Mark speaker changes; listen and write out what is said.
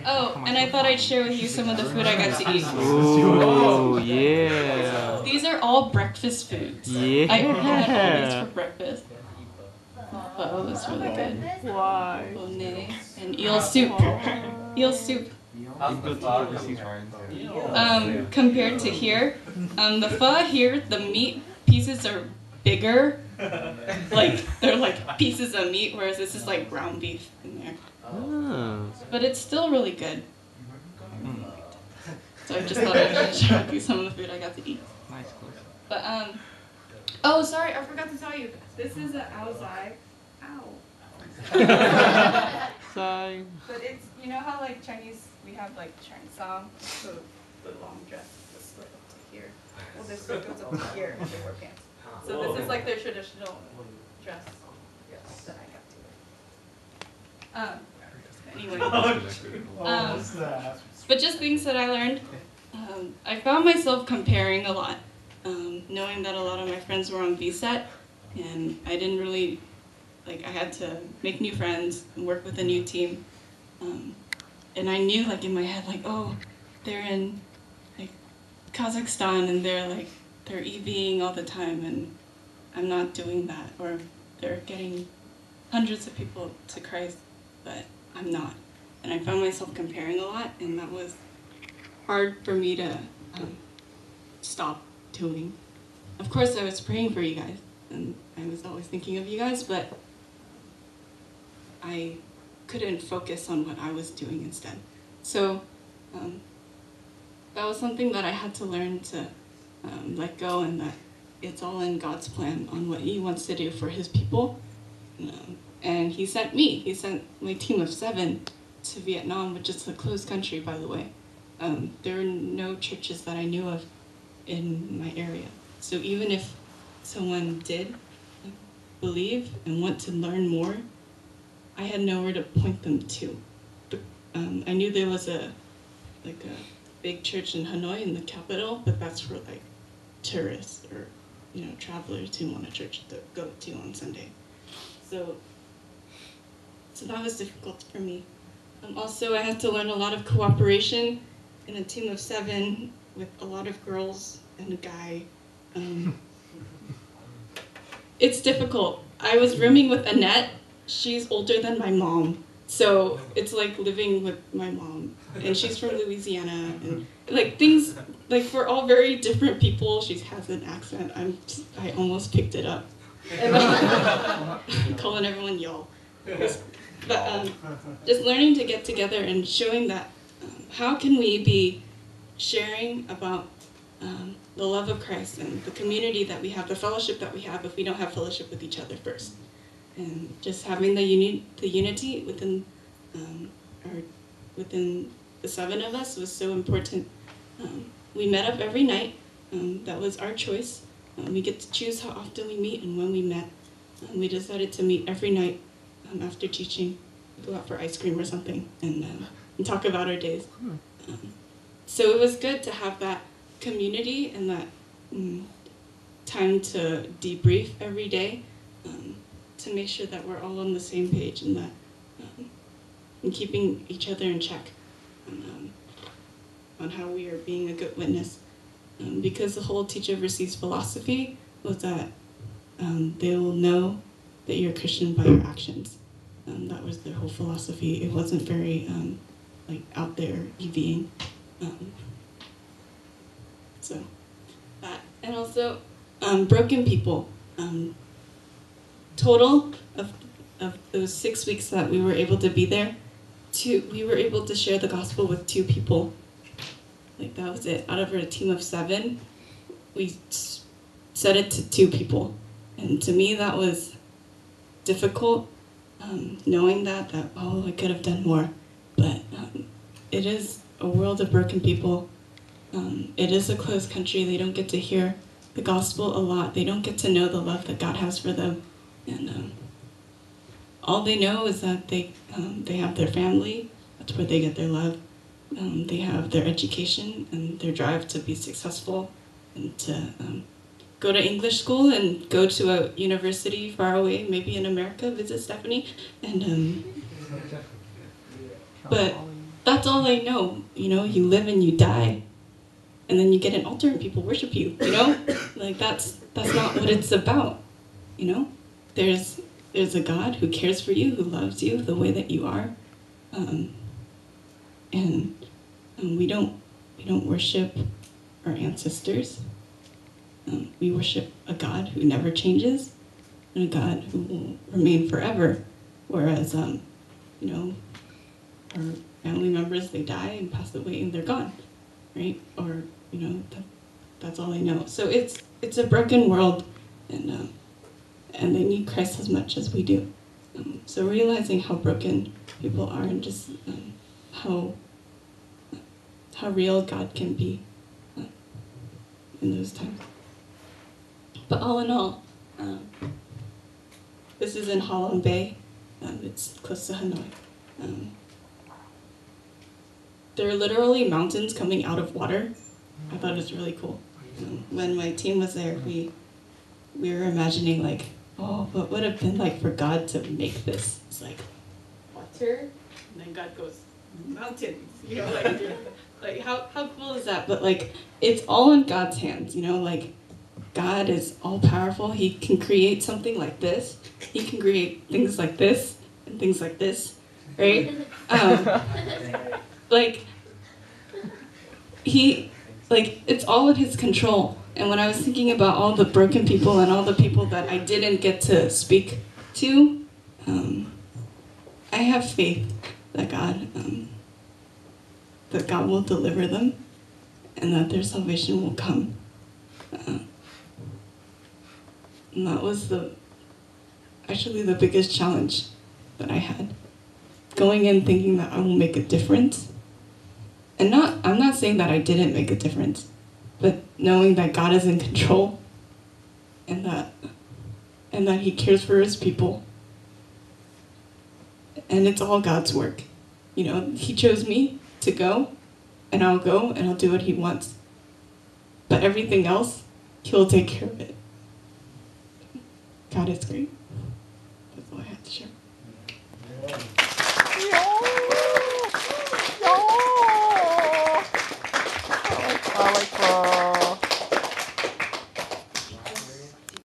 Speaker 1: Oh, and I thought I'd share with you some of the food I got to eat.
Speaker 2: Oh, yeah.
Speaker 1: These are all breakfast foods.
Speaker 2: Yeah.
Speaker 1: I had all these for breakfast. Oh, that's really good.
Speaker 2: Why?
Speaker 1: Bonnet and eel soup. Eel soup. Compared to here, the pho here, the meat pieces are bigger. Like, they're like pieces of meat, whereas this is like ground beef in there.
Speaker 2: Oh.
Speaker 1: But it's still really good. So I just thought I'd share with you some of the food I got to eat.
Speaker 2: Nice.
Speaker 1: But, oh, sorry, I forgot to tell you. This is an aozai. Ow.
Speaker 2: Sorry.
Speaker 1: But it's, you know how like Chinese, we have like Chinese song, the long dress, the slit up to here. Well, this slit goes up to here and they wear pants. So this is like their traditional dress that I got to wear. Anyway. But just things that I learned. I found myself comparing a lot, knowing that a lot of my friends were on VSET, and I didn't really, like, I had to make new friends and work with a new team. And I knew, like, in my head, like, oh, they're in, like, Kazakhstan, and they're EVing all the time, and I'm not doing that, or they're getting hundreds of people to Christ, but I'm not. And I found myself comparing a lot, and that was hard for me to stop doing. Of course, I was praying for you guys, and I was always thinking of you guys, but I couldn't focus on what I was doing instead. So that was something that I had to learn to let go, and that it's all in God's plan on what He wants to do for His people. And He sent me. He sent my team of 7 to Vietnam, which is a closed country, by the way. There were no churches that I knew of in my area. So even if someone did believe and want to learn more, I had nowhere to point them to. I knew there was a big church in Hanoi, in the capital, but that's for like tourists or travelers who want a church to go to on Sunday. So that was difficult for me. Also, I had to learn a lot of cooperation in a team of 7 with a lot of girls and a guy. It's difficult. I was rooming with Annette. She's older than my mom, so it's like living with my mom, and she's from Louisiana, and like things, like we're all very different people. She has an accent. I almost picked it up. And I'm calling everyone y'all. But just learning to get together and showing that how can we be sharing about the love of Christ and the community that we have, the fellowship that we have, if we don't have fellowship with each other first. And just having the unity within within the 7 of us was so important. We met up every night. That was our choice. We get to choose how often we meet and when we met. We decided to meet every night after teaching, go out for ice cream or something, and talk about our days. So it was good to have that community and that time to debrief every day, to make sure that we're all on the same page and that and keeping each other in check on how we are being a good witness. Because the whole Teach Overseas philosophy was that they will know that you're a Christian by your actions. That was their whole philosophy. It wasn't very like out there EVing. So that, and also broken people. Total of those 6 weeks that we were able to be there, we were able to share the gospel with 2 people. Like that was it. Out of a team of 7, we said it to 2 people, and to me that was difficult. Knowing that I could have done more, but it is a world of broken people. It is a closed country. They don't get to hear the gospel a lot. They don't get to know the love that God has for them, and all they know is that they have their family. That's where they get their love. They have their education and their drive to be successful and to go to English school and go to a university far away, maybe in America, visit Stephanie, and
Speaker 3: But that's all I know, you know, you live and you die, and then you get an altar and people worship you, you know? Like, that's not what it's about, you know? There's a God who cares for you, who loves you the way that you are, and we don't worship our ancestors. We worship a God who never changes, and a God who will remain forever. Whereas, you know, our family members, they die and pass away and they're gone, right? Or, you know, that's all I know. So it's a broken world, and they need Christ as much as we do. So realizing how broken people are, and just how real God can be in those times. But all in all, this is in Halong Bay. It's close to Hanoi. There are literally mountains coming out of water. I thought it was really cool. When my team was there, we were imagining, like, oh, what would it have been like for God to make this? It's like water, and then God goes, mountains, you know, like how cool is that? But like, it's all in God's hands, you know, like God is all powerful. He can create something like this. He can create things like this and things like this, right? It's all in his control. And when I was thinking about all the broken people and all the people that I didn't get to speak to, I have faith that God will deliver them, and that their salvation will come. And that was actually the biggest challenge that I had. Going in thinking that I will make a difference. And I'm not saying that I didn't make a difference, but knowing that God is in control, and that he cares for his people. And it's all God's work. You know, he chose me to go, and I'll go and I'll do what he wants. But everything else, he'll take care of it. God is great. That's all I have to share.